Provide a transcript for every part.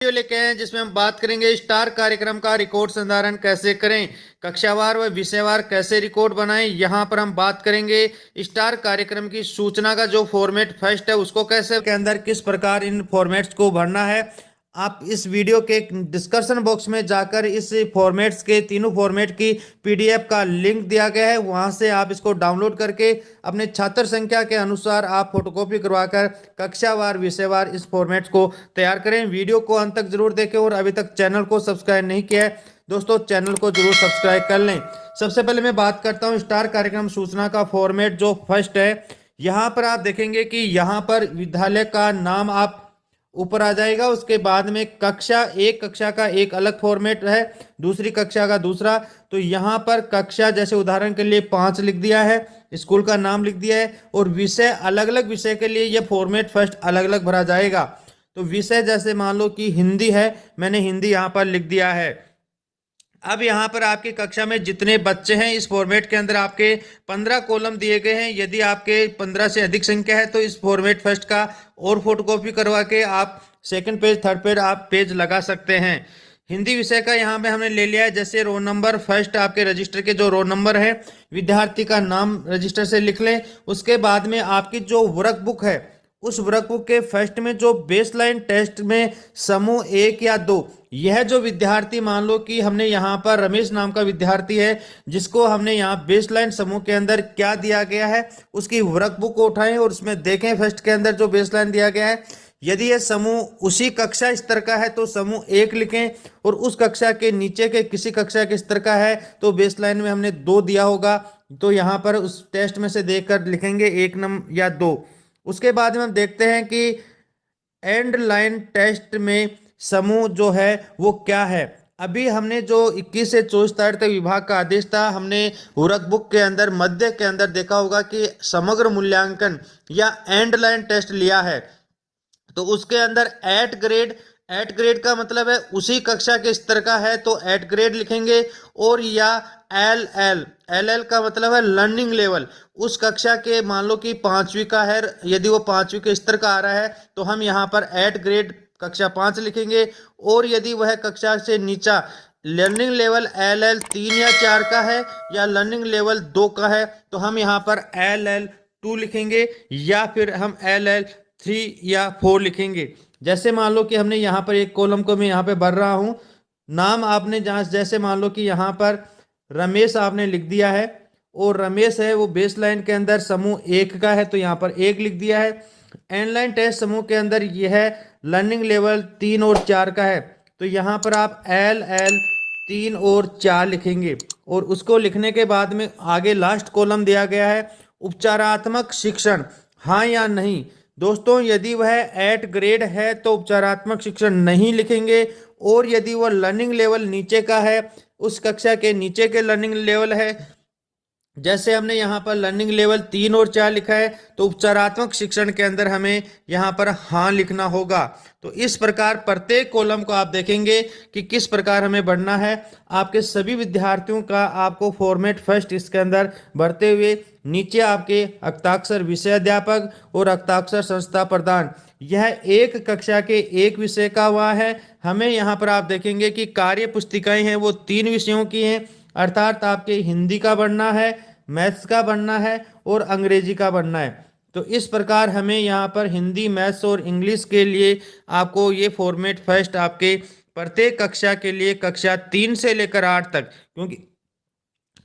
Video लेके आए हैं जिसमें हम बात करेंगे स्टार कार्यक्रम का रिकॉर्ड संधारण कैसे करें, कक्षावार व विषयवार कैसे रिकॉर्ड बनाएं। यहां पर हम बात करेंगे स्टार कार्यक्रम की सूचना का जो फॉर्मेट फर्स्ट है उसको कैसे के अंदर किस प्रकार इन फॉर्मेट्स को भरना है। आप इस वीडियो के डिस्कशन बॉक्स में जाकर इस फॉर्मेट्स के तीनों फॉर्मेट की पीडीएफ का लिंक दिया गया है, वहां से आप इसको डाउनलोड करके अपने छात्र संख्या के अनुसार आप फोटोकॉपी करवाकर कक्षावार विषयवार इस फॉर्मेट को तैयार करें। वीडियो को अंत तक जरूर देखें और अभी तक चैनल को सब्सक्राइब नहीं किया है दोस्तों चैनल को जरूर सब्सक्राइब कर लें। सबसे पहले मैं बात करता हूं स्टार कार्यक्रम सूचना का फॉर्मेट जो फर्स्ट है। यहां पर आप देखेंगे कि यहां पर विद्यालय का नाम आप ऊपर आ जाएगा, उसके बाद में कक्षा एक, कक्षा का एक अलग फॉर्मेट है, दूसरी कक्षा का दूसरा। तो यहाँ पर कक्षा जैसे उदाहरण के लिए 5 लिख दिया है, स्कूल का नाम लिख दिया है, और विषय अलग अलग विषय के लिए यह फॉर्मेट फर्स्ट अलग अलग भरा जाएगा। तो विषय जैसे मान लो कि हिंदी है, मैंने हिंदी यहाँ पर लिख दिया है। अब यहाँ पर आपकी कक्षा में जितने बच्चे हैं इस फॉर्मेट के अंदर आपके 15 कॉलम दिए गए हैं। यदि आपके 15 से अधिक संख्या है तो इस फॉर्मेट फर्स्ट का और फोटोकॉपी करवा के आप सेकंड पेज थर्ड पेज आप पेज लगा सकते हैं। हिंदी विषय का यहाँ पे हमने ले लिया है, जैसे रोल नंबर फर्स्ट आपके रजिस्टर के जो रोल नंबर है, विद्यार्थी का नाम रजिस्टर से लिख लें। उसके बाद में आपकी जो वर्कबुक है उस वर्कबुक के फर्स्ट में जो बेसलाइन टेस्ट में समूह 1 या 2, यह जो विद्यार्थी मान लो कि हमने यहाँ पर रमेश नाम का विद्यार्थी है जिसको हमने यहाँ बेसलाइन समूह के अंदर क्या दिया गया है उसकी वर्कबुक को उठाएं और उसमें देखें फर्स्ट के अंदर जो बेसलाइन दिया गया है। यदि यह समूह उसी कक्षा स्तर का है तो समूह 1 लिखें, और उस कक्षा के नीचे के किसी कक्षा के स्तर का है तो बेसलाइन में हमने 2 दिया होगा, तो यहाँ पर उस टेस्ट में से देखकर लिखेंगे 1 नंबर या 2। उसके बाद में हम देखते हैं कि एंड लाइन टेस्ट में समूह जो है वो क्या है। अभी हमने जो 21 से 24 तारीख तक विभाग का आदेश था, हमने वर्कबुक के अंदर मध्य के अंदर देखा होगा कि समग्र मूल्यांकन या एंड लाइन टेस्ट लिया है। तो उसके अंदर एट ग्रेड का मतलब है उसी कक्षा के स्तर का है तो एट ग्रेड लिखेंगे, और या एल का मतलब है लर्निंग लेवल, उस कक्षा के मान लो कि 5वीं का है, यदि वो 5वीं के स्तर का आ रहा है तो हम यहाँ पर एट ग्रेड कक्षा 5 लिखेंगे। और यदि वह कक्षा से नीचा लर्निंग लेवल एल 3 या 4 का है या लर्निंग लेवल 2 का है तो हम यहाँ पर एल 2 लिखेंगे, या फिर हम एल 3 या 4 लिखेंगे। जैसे मान लो कि हमने यहाँ पर एक कॉलम को मैं यहाँ पे भर रहा हूँ, नाम आपने जहाँ जैसे मान लो कि यहाँ पर रमेश आपने लिख दिया है, और रमेश है वो बेस लाइन के अंदर समूह 1 का है तो यहाँ पर 1 लिख दिया है। एंड लाइन टेस्ट समूह के अंदर यह है लर्निंग लेवल 3 और 4 का है तो यहाँ पर आप एल 3 और 4 लिखेंगे। और उसको लिखने के बाद में आगे लास्ट कॉलम दिया गया है उपचारात्मक शिक्षण हाँ या नहीं। दोस्तों यदि वह एट ग्रेड है तो उपचारात्मक शिक्षण नहीं लिखेंगे, और यदि वह लर्निंग लेवल नीचे का है, उस कक्षा के नीचे के लर्निंग लेवल है, जैसे हमने यहाँ पर लर्निंग लेवल 3 और 4 लिखा है तो उपचारात्मक शिक्षण के अंदर हमें यहाँ पर हाँ लिखना होगा। तो इस प्रकार प्रत्येक कॉलम को आप देखेंगे कि किस प्रकार हमें बढ़ना है। आपके सभी विद्यार्थियों का आपको फॉर्मेट फर्स्ट इसके अंदर भरते हुए नीचे आपके हस्ताक्षर विषय अध्यापक और हस्ताक्षर संस्था प्रधान, यह एक कक्षा के एक विषय का हुआ है। हमें यहाँ पर आप देखेंगे कि कार्य पुस्तिकाएं हैं वो 3 विषयों की हैं, अर्थात आपके हिंदी का बनना है, मैथ्स का बनना है और अंग्रेजी का बनना है। तो इस प्रकार हमें यहाँ पर हिंदी, मैथ्स और इंग्लिश के लिए आपको ये फॉर्मेट फर्स्ट आपके प्रत्येक कक्षा के लिए कक्षा 3 से लेकर 8 तक, क्योंकि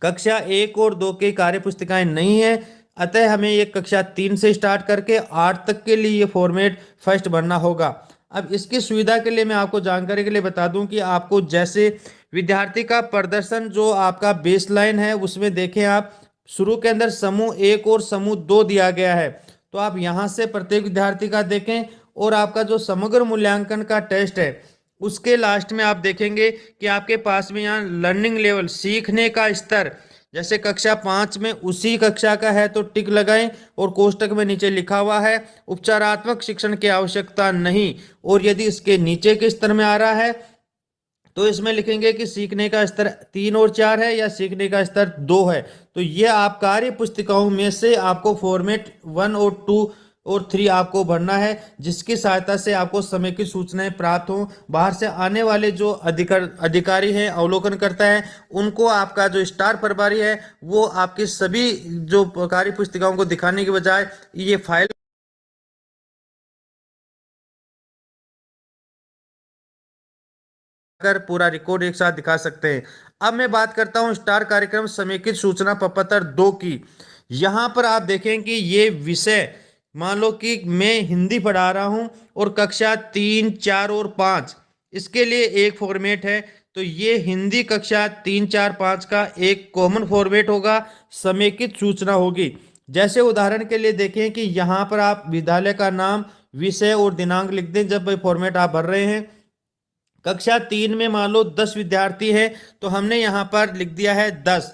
कक्षा 1 और 2 के कार्य पुस्तिकाएं नहीं है, अतः हमें ये कक्षा 3 से स्टार्ट करके 8 तक के लिए ये फॉर्मेट फर्स्ट बनना होगा। अब इसकी सुविधा के लिए मैं आपको जानकारी के लिए बता दूं कि आपको जैसे विद्यार्थी का प्रदर्शन जो आपका बेसलाइन है उसमें देखें आप शुरू के अंदर समूह 1 और समूह 2 दिया गया है, तो आप यहाँ से प्रत्येक विद्यार्थी का देखें, और आपका जो समग्र मूल्यांकन का टेस्ट है उसके लास्ट में आप देखेंगे कि आपके पास में यहाँ लर्निंग लेवल सीखने का स्तर, जैसे कक्षा 5 में उसी कक्षा का है तो टिक लगाएं, और कोष्टक में नीचे लिखा हुआ है उपचारात्मक शिक्षण की आवश्यकता नहीं, और यदि इसके नीचे के स्तर में आ रहा है तो इसमें लिखेंगे कि सीखने का स्तर 3 और 4 है या सीखने का स्तर 2 है। तो ये आप कार्य पुस्तिकाओं में से आपको फॉर्मेट 1 और 2 और 3 आपको भरना है, जिसकी सहायता से आपको समेकित सूचनाएं प्राप्त हो। बाहर से आने वाले जो अधिकारी हैं, अवलोकन करता है, उनको आपका जो स्टार प्रभारी है वो आपकी सभी जो कार्य पुस्तिकाओं को दिखाने के बजाय ये फाइल कर पूरा रिकॉर्ड एक साथ दिखा सकते हैं। अब मैं बात करता हूं स्टार कार्यक्रम समेकित सूचना प्रपत्र 2 की। यहां पर आप देखें कि ये विषय, मान लो कि मैं हिंदी पढ़ा रहा हूं और कक्षा 3, 4 और 5, इसके लिए एक फॉर्मेट है। तो ये हिंदी कक्षा 3, 4, 5 का एक कॉमन फॉर्मेट होगा, समेकित सूचना होगी। जैसे उदाहरण के लिए देखें कि यहाँ पर आप विद्यालय का नाम, विषय और दिनांक लिख दें जब फॉर्मेट आप भर रहे हैं। कक्षा 3 में मान लो 10 विद्यार्थी हैं, तो हमने यहाँ पर लिख दिया है 10।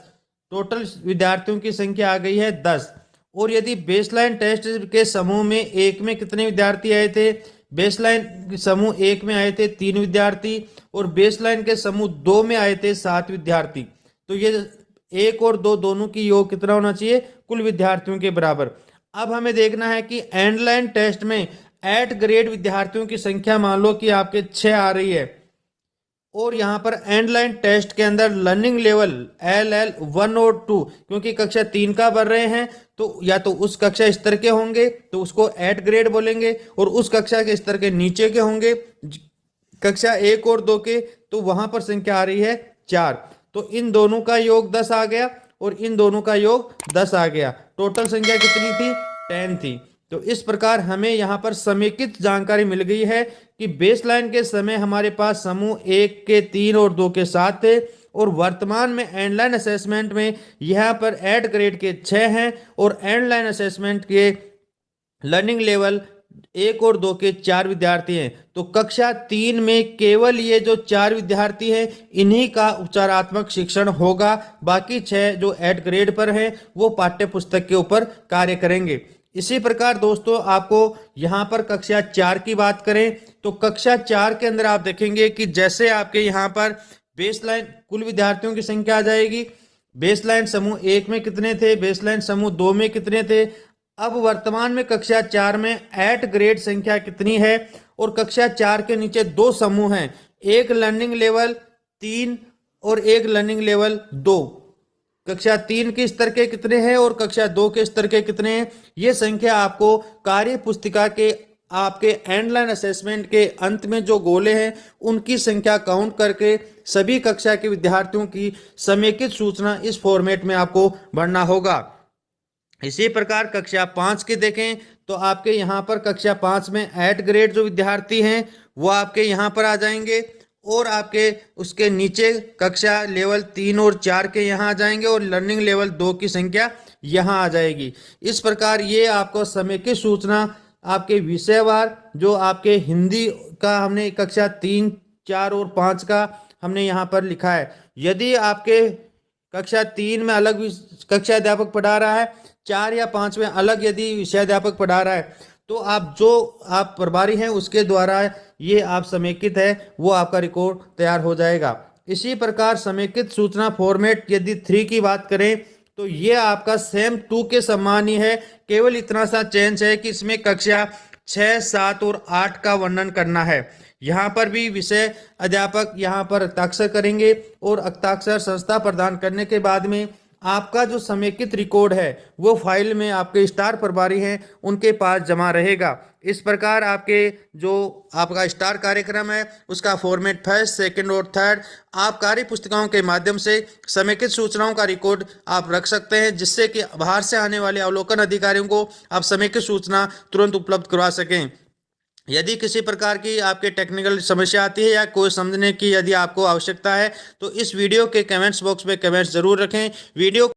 टोटल विद्यार्थियों की संख्या आ गई है 10। और यदि बेसलाइन टेस्ट के समूह में एक में कितने विद्यार्थी आए थे? बेसलाइन समूह 1 में आए थे 3 विद्यार्थी, और बेसलाइन के समूह 2 में आए थे 7 विद्यार्थी। तो ये 1 और 2 दोनों की योग कितना होना चाहिए? कुल विद्यार्थियों के बराबर। अब हमें देखना है कि एंडलाइन टेस्ट में एट ग्रेड विद्यार्थियों की संख्या मान लो कि आपके 6 आ रही है, और यहाँ पर एंड लाइन टेस्ट के अंदर लर्निंग लेवल LL1 और 2, क्योंकि कक्षा 3 का भर रहे हैं तो या तो उस कक्षा स्तर के होंगे तो उसको एट ग्रेड बोलेंगे, और उस कक्षा के स्तर के नीचे के होंगे कक्षा 1 और 2 के, तो वहां पर संख्या आ रही है 4। तो इन दोनों का योग 10 आ गया और इन दोनों का योग 10 आ गया। टोटल संख्या कितनी थी? 10 थी। तो इस प्रकार हमें यहाँ पर समेकित जानकारी मिल गई है कि बेसलाइन के समय हमारे पास समूह 1 के 3 और 2 के 7 थे, और वर्तमान में एंडलाइन असेसमेंट में यहाँ पर एट ग्रेड के 6 हैं, और एंडलाइन असेसमेंट के लर्निंग लेवल 1 और 2 के 4 विद्यार्थी हैं। तो कक्षा 3 में केवल ये जो 4 विद्यार्थी हैं इन्हीं का उपचारात्मक शिक्षण होगा। बाकी 6 जो एट ग्रेड पर हैं वो पाठ्य पुस्तक के ऊपर कार्य करेंगे। इसी प्रकार दोस्तों आपको यहाँ पर कक्षा 4 की बात करें तो कक्षा 4 के अंदर आप देखेंगे कि जैसे आपके यहाँ पर बेसलाइन कुल विद्यार्थियों की संख्या आ जाएगी। बेसलाइन समूह 1 में कितने थे, बेसलाइन समूह 2 में कितने थे। अब वर्तमान में कक्षा 4 में एट ग्रेड संख्या कितनी है, और कक्षा 4 के नीचे 2 समूह हैं, एक लर्निंग लेवल 3 और एक लर्निंग लेवल 2। कक्षा 3 के स्तर के कितने हैं और कक्षा 2 के स्तर के कितने हैं, ये संख्या आपको कार्य पुस्तिका के आपके एंडलाइन असेसमेंट के अंत में जो गोले हैं उनकी संख्या काउंट करके सभी कक्षा के विद्यार्थियों की समेकित सूचना इस फॉर्मेट में आपको भरना होगा। इसी प्रकार कक्षा 5 के देखें तो आपके यहाँ पर कक्षा 5 में एट ग्रेड जो विद्यार्थी हैं वो आपके यहाँ पर आ जाएंगे, और आपके उसके नीचे कक्षा लेवल 3 और 4 के यहाँ आ जाएंगे, और लर्निंग लेवल 2 की संख्या यहाँ आ जाएगी। इस प्रकार ये आपको समेकित सूचना आपके विषयवार जो आपके हिंदी का हमने कक्षा 3, 4 और 5 का हमने यहाँ पर लिखा है। यदि आपके कक्षा 3 में अलग कक्षा अध्यापक पढ़ा रहा है, 4 या 5 में अलग यदि विषयाध्यापक पढ़ा रहा है, तो आप जो आप प्रभारी हैं उसके द्वारा ये आप समेकित है वो आपका रिकॉर्ड तैयार हो जाएगा। इसी प्रकार समेकित सूचना फॉर्मेट यदि 3 की बात करें तो ये आपका सेम 2 के समान ही है, केवल इतना सा चेंज है कि इसमें कक्षा 6, 7 और 8 का वर्णन करना है। यहाँ पर भी विषय अध्यापक यहाँ पर हस्ताक्षर करेंगे, और हस्ताक्षर संस्था प्रदान करने के बाद में आपका जो समेकित रिकॉर्ड है वो फाइल में आपके स्टार प्रभारी हैं उनके पास जमा रहेगा। इस प्रकार आपके जो आपका स्टार कार्यक्रम है उसका फॉर्मेट फर्स्ट, सेकंड और थर्ड आप कार्य पुस्तिकाओं के माध्यम से समेकित सूचनाओं का रिकॉर्ड आप रख सकते हैं, जिससे कि बाहर से आने वाले अवलोकन अधिकारियों को आप समेकित सूचना तुरंत उपलब्ध करवा सकें। यदि किसी प्रकार की आपके टेक्निकल समस्या आती है या कोई समझने की यदि आपको आवश्यकता है तो इस वीडियो के कमेंट्स बॉक्स में कमेंट्स जरूर रखें। वीडियो